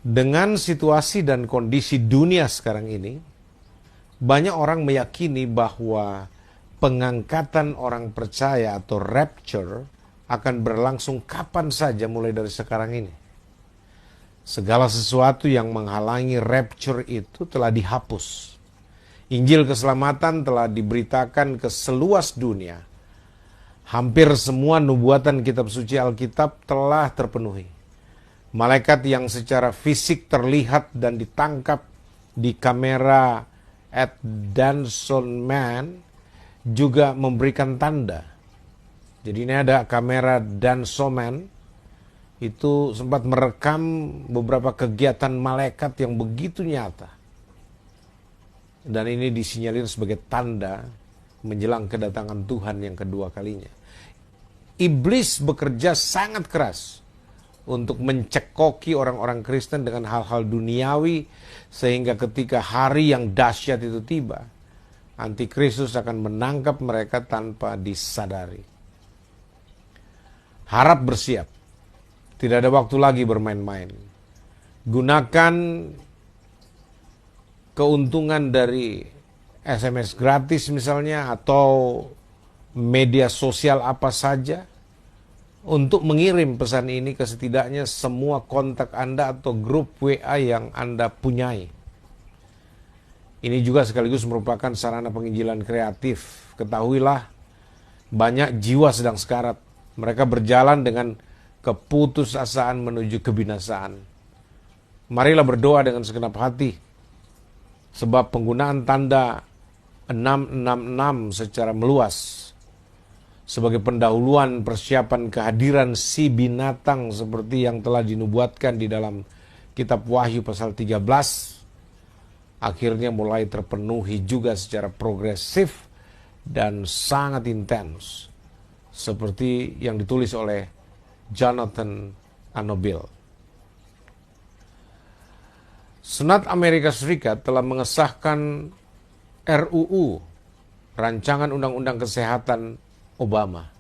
Dengan situasi dan kondisi dunia sekarang ini, banyak orang meyakini bahwa pengangkatan orang percaya atau rapture akan berlangsung kapan saja mulai dari sekarang ini. Segala sesuatu yang menghalangi rapture itu telah dihapus. Injil keselamatan telah diberitakan ke seluas dunia. Hampir semua nubuatan kitab suci Alkitab telah terpenuhi. Malaikat yang secara fisik terlihat dan ditangkap di kamera at Danson Man juga memberikan tanda. Jadi ini ada kamera Danson Man, itu sempat merekam beberapa kegiatan malaikat yang begitu nyata. Dan ini disinyalir sebagai tanda menjelang kedatangan Tuhan yang kedua kalinya. Iblis bekerja sangat keras untuk mencekoki orang-orang Kristen dengan hal-hal duniawi, sehingga ketika hari yang dahsyat itu tiba, Antikristus akan menangkap mereka tanpa disadari. Harap bersiap. Tidak ada waktu lagi bermain-main. Gunakan keuntungan dari SMS gratis misalnya, atau media sosial apa saja, untuk mengirim pesan ini ke setidaknya semua kontak Anda atau grup WA yang Anda punyai. Ini juga sekaligus merupakan sarana penginjilan kreatif. Ketahuilah, banyak jiwa sedang sekarat. Mereka berjalan dengan keputusasaan menuju kebinasaan. Marilah berdoa dengan segenap hati, sebab penggunaan tanda 666 secara meluas sebagai pendahuluan persiapan kehadiran si binatang seperti yang telah dinubuatkan di dalam kitab Wahyu pasal 13, akhirnya mulai terpenuhi juga secara progresif dan sangat intens, seperti yang ditulis oleh Jonathan Anobil. Senat Amerika Serikat telah mengesahkan RUU, Rancangan Undang-Undang Kesehatan Obama,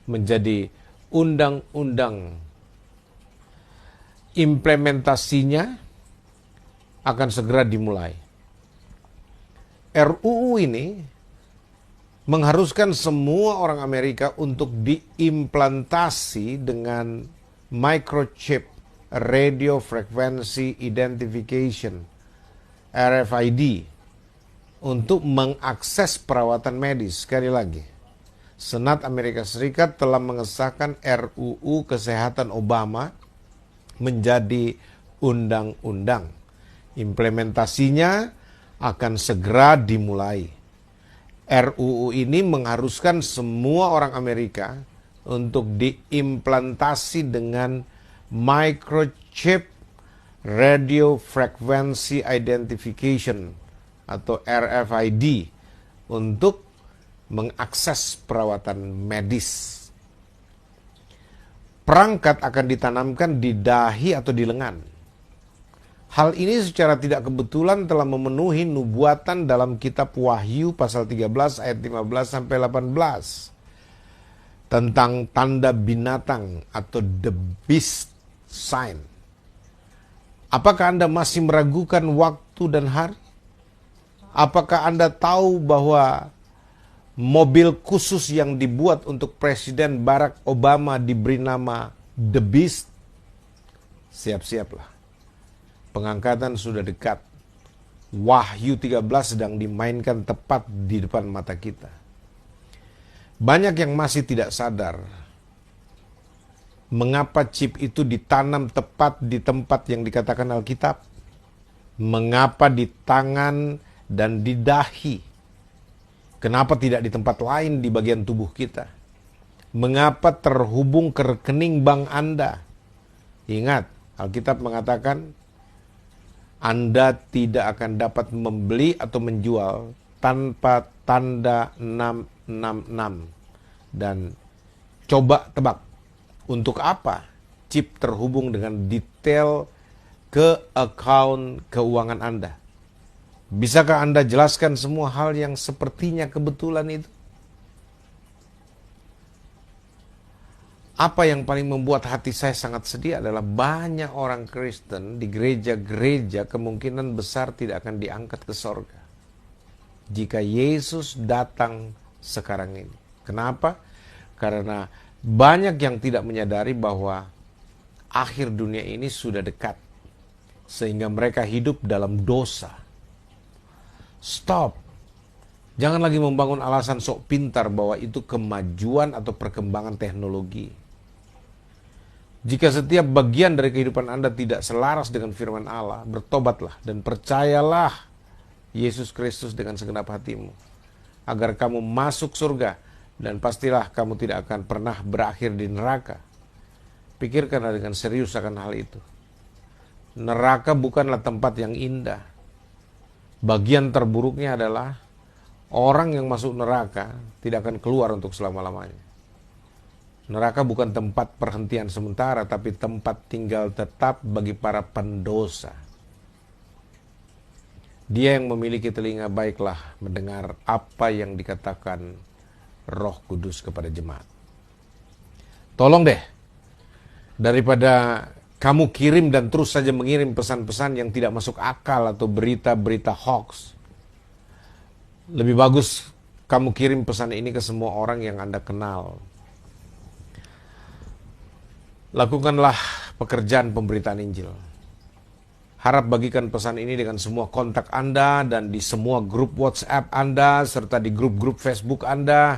menjadi undang-undang. Implementasinya akan segera dimulai. RUU ini mengharuskan semua orang Amerika untuk diimplantasi dengan microchip, radio frequency identification, RFID, untuk mengakses perawatan medis. Sekali lagi, Senat Amerika Serikat telah mengesahkan RUU Kesehatan Obama menjadi undang-undang. Implementasinya akan segera dimulai. RUU ini mengharuskan semua orang Amerika untuk diimplantasi dengan microchip, radio frequency identification atau RFID untuk mengakses perawatan medis. Perangkat akan ditanamkan di dahi atau di lengan. Hal ini secara tidak kebetulan telah memenuhi nubuatan dalam kitab Wahyu pasal 13 ayat 15 sampai 18 tentang tanda binatang atau the beast sign. Apakah Anda masih meragukan waktu dan hari? Apakah Anda tahu bahwa mobil khusus yang dibuat untuk Presiden Barack Obama diberi nama The Beast? Siap-siaplah. Pengangkatan sudah dekat. Wahyu 13 sedang dimainkan tepat di depan mata kita. Banyak yang masih tidak sadar mengapa chip itu ditanam tepat di tempat yang dikatakan Alkitab. Mengapa di tangan dan di dahi? Kenapa tidak di tempat lain di bagian tubuh kita? Mengapa terhubung ke rekening bank Anda? Ingat, Alkitab mengatakan Anda tidak akan dapat membeli atau menjual tanpa tanda 666. Dan coba tebak, untuk apa chip terhubung dengan detail ke account keuangan Anda? Bisakah Anda jelaskan semua hal yang sepertinya kebetulan itu? Apa yang paling membuat hati saya sangat sedih adalah banyak orang Kristen di gereja-gereja kemungkinan besar tidak akan diangkat ke sorga jika Yesus datang sekarang ini. Kenapa? Karena banyak yang tidak menyadari bahwa akhir dunia ini sudah dekat, sehingga mereka hidup dalam dosa. Stop. Jangan lagi membangun alasan sok pintar bahwa itu kemajuan atau perkembangan teknologi. Jika setiap bagian dari kehidupan Anda tidak selaras dengan firman Allah, bertobatlah dan percayalah Yesus Kristus dengan segenap hatimu, agar kamu masuk surga, dan pastilah kamu tidak akan pernah berakhir di neraka. Pikirkanlah dengan serius akan hal itu. Neraka bukanlah tempat yang indah. Bagian terburuknya adalah orang yang masuk neraka tidak akan keluar untuk selama-lamanya. Neraka bukan tempat perhentian sementara, tapi tempat tinggal tetap bagi para pendosa. Dia yang memiliki telinga baiklah mendengar apa yang dikatakan Roh Kudus kepada jemaat. Tolong deh, daripada kamu kirim dan terus saja mengirim pesan-pesan yang tidak masuk akal atau berita-berita hoax, lebih bagus kamu kirim pesan ini ke semua orang yang Anda kenal. Lakukanlah pekerjaan pemberitaan Injil. Harap bagikan pesan ini dengan semua kontak Anda dan di semua grup WhatsApp Anda, serta di grup-grup Facebook Anda,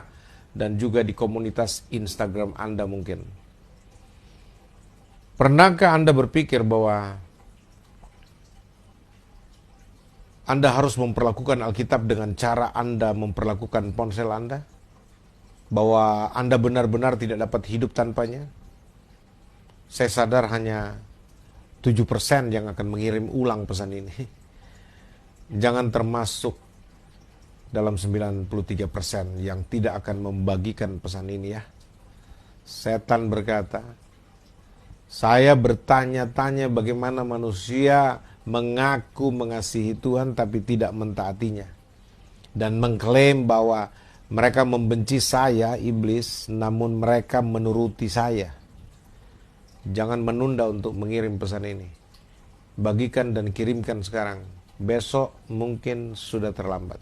dan juga di komunitas Instagram Anda mungkin. Pernahkah Anda berpikir bahwa Anda harus memperlakukan Alkitab dengan cara Anda memperlakukan ponsel Anda? Bahwa Anda benar-benar tidak dapat hidup tanpanya? Saya sadar hanya 7% yang akan mengirim ulang pesan ini. Jangan termasuk dalam 93% yang tidak akan membagikan pesan ini ya. Setan berkata, saya bertanya-tanya bagaimana manusia mengaku mengasihi Tuhan tapi tidak mentaatinya. Dan mengklaim bahwa mereka membenci saya, iblis, namun mereka menuruti saya. Jangan menunda untuk mengirim pesan ini. Bagikan dan kirimkan sekarang. Besok mungkin sudah terlambat.